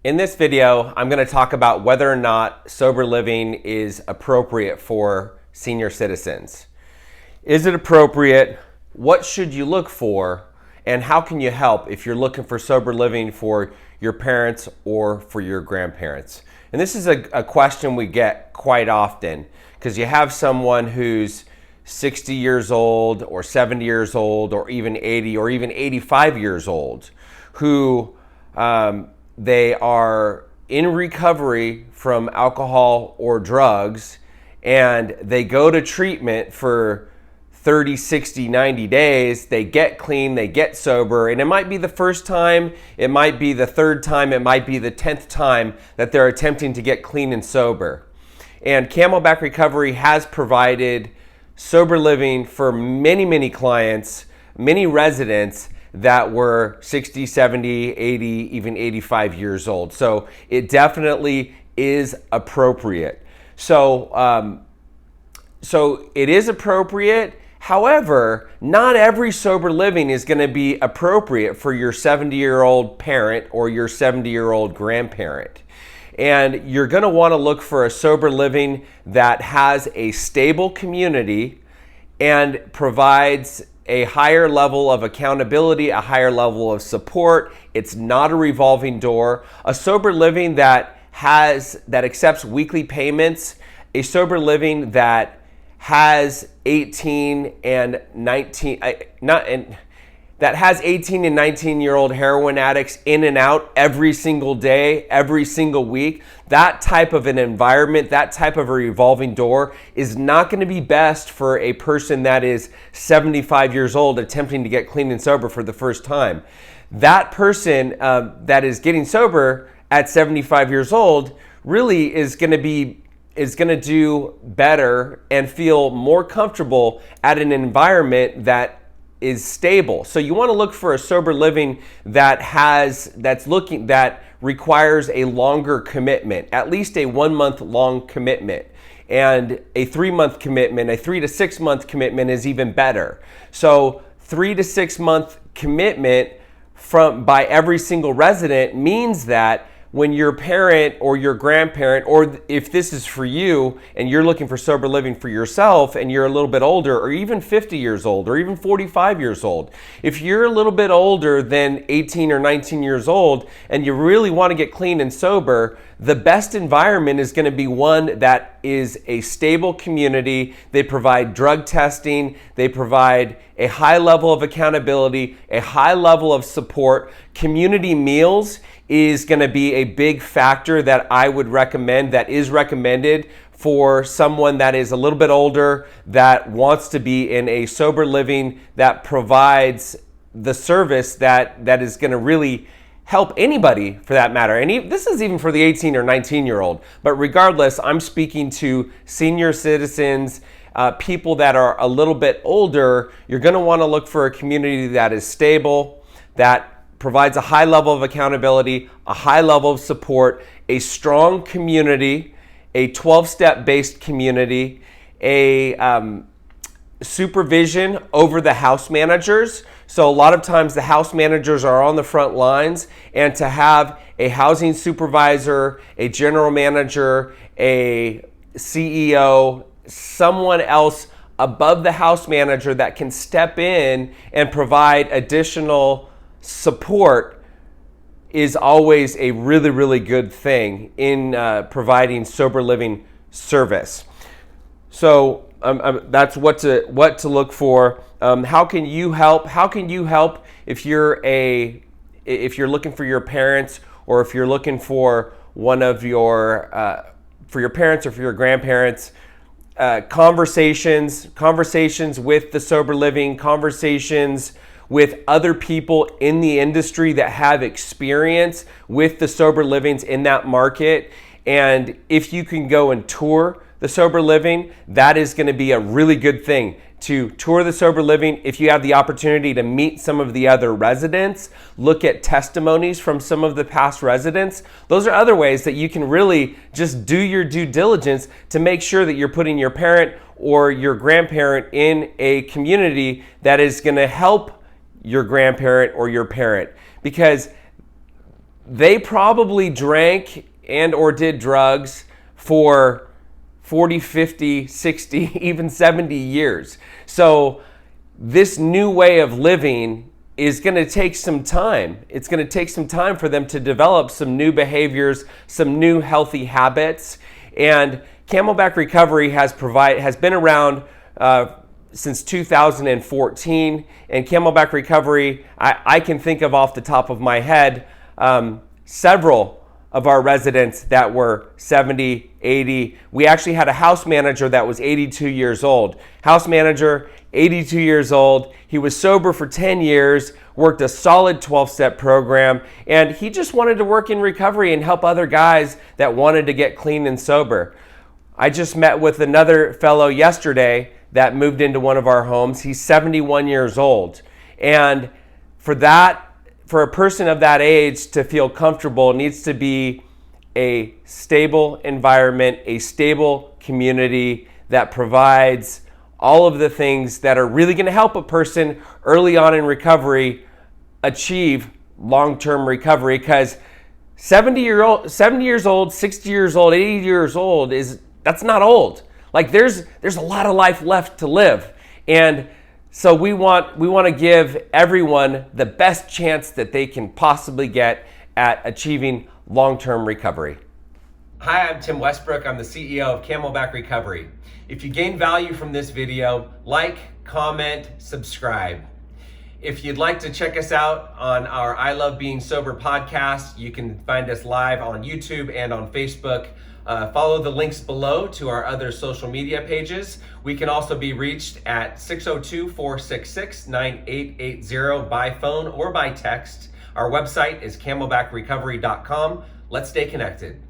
In this video, I'm going to talk about whether or not sober living is appropriate for senior citizens. Is it appropriate? What should you look for? And how can you help if you're looking for sober living for your parents or for your grandparents? And this is a question we get quite often because you have someone who's 60 years old or 70 years old or even 80 or even 85 years old who they are in recovery from alcohol or drugs, and they go to treatment for 30, 60, 90 days. They get clean, they get sober, and it might be the first time, it might be the third time, it might be the 10th time that they're attempting to get clean and sober. And Camelback Recovery has provided sober living for many, many clients, many residents that were 60, 70, 80, even 85 years old. So it definitely is appropriate. So it is appropriate. However, not every sober living is going to be appropriate for your 70-year-old parent or your 70-year-old grandparent. And you're going to want to look for a sober living that has a stable community and provides a higher level of accountability, a higher level of support. It's not a revolving door. A sober living that accepts weekly payments, a sober living that has 18 and 19-year-old heroin addicts in and out every single day, every single week. That type of an environment, that type of a revolving door is not going to be best for a person that is 75 years old attempting to get clean and sober for the first time. That person that is getting sober at 75 years old really is going to do better and feel more comfortable at an environment that is stable. So you want to look for a sober living that requires a longer commitment, at least a 1 month long commitment, and a 3 month commitment, a 3 to 6 month commitment is even better. So 3 to 6 month commitment by every single resident means that when your parent or your grandparent, or if this is for you and you're looking for sober living for yourself and you're a little bit older, or even 50 years old, or even 45 years old, if you're a little bit older than 18 or 19 years old and you really want to get clean and sober, the best environment is going to be one that is a stable community. They provide drug testing, they provide a high level of accountability, a high level of support. Community meals is going to be a big factor that I would recommend, that is recommended for someone that is a little bit older, that wants to be in a sober living that provides the service that is going to really help anybody for that matter. And this is even for the 18 or 19-year-old. But regardless, I'm speaking to senior citizens, people that are a little bit older. You're going to want to look for a community that is stable, that provides a high level of accountability, a high level of support, a strong community, a 12-step based community, a supervision over the house managers. So a lot of times the house managers are on the front lines, and to have a housing supervisor, a general manager, a CEO, someone else above the house manager that can step in and provide additional support is always a really, really good thing in providing sober living service. So that's what to look for. How can you help? How can you help if you're looking for your parents, or if you're looking for one of your for your parents or for your grandparents? Conversations with the sober living, conversations with other people in the industry that have experience with the sober livings in that market. And if you can go and tour the sober living, that is going to be a really good thing, to tour the sober living. If you have the opportunity to meet some of the other residents, look at testimonies from some of the past residents, those are other ways that you can really just do your due diligence to make sure that you're putting your parent or your grandparent in a community that is going to help your grandparent or your parent. Because they probably drank and or did drugs for 40, 50, 60, even 70 years. So this new way of living is going to take some time. It's going to take some time for them to develop some new behaviors, some new healthy habits. And Camelback Recovery has been around since 2014. And Camelback Recovery, I can think of off the top of my head several of our residents that were 70, 80. We actually had a house manager that was 82 years old. House manager, 82 years old. He was sober for 10 years, worked a solid 12-step program, and he just wanted to work in recovery and help other guys that wanted to get clean and sober. I just met with another fellow yesterday that moved into one of our homes. He's 71 years old. And for a person of that age to feel comfortable, needs to be a stable environment, a stable community that provides all of the things that are really going to help a person early on in recovery achieve long-term recovery. Because 70 years old, 60 years old, 80 years old that's not old. Like there's a lot of life left to live. And so we want to give everyone the best chance that they can possibly get at achieving long-term recovery. Hi, I'm Tim Westbrook. I'm the CEO of Camelback Recovery. If you gain value from this video, like, comment, subscribe. If you'd like to check us out on our I Love Being Sober podcast, you can find us live on YouTube and on Facebook. Follow the links below to our other social media pages. We can also be reached at 602-466-9880 by phone or by text. Our website is camelbackrecovery.com. Let's stay connected.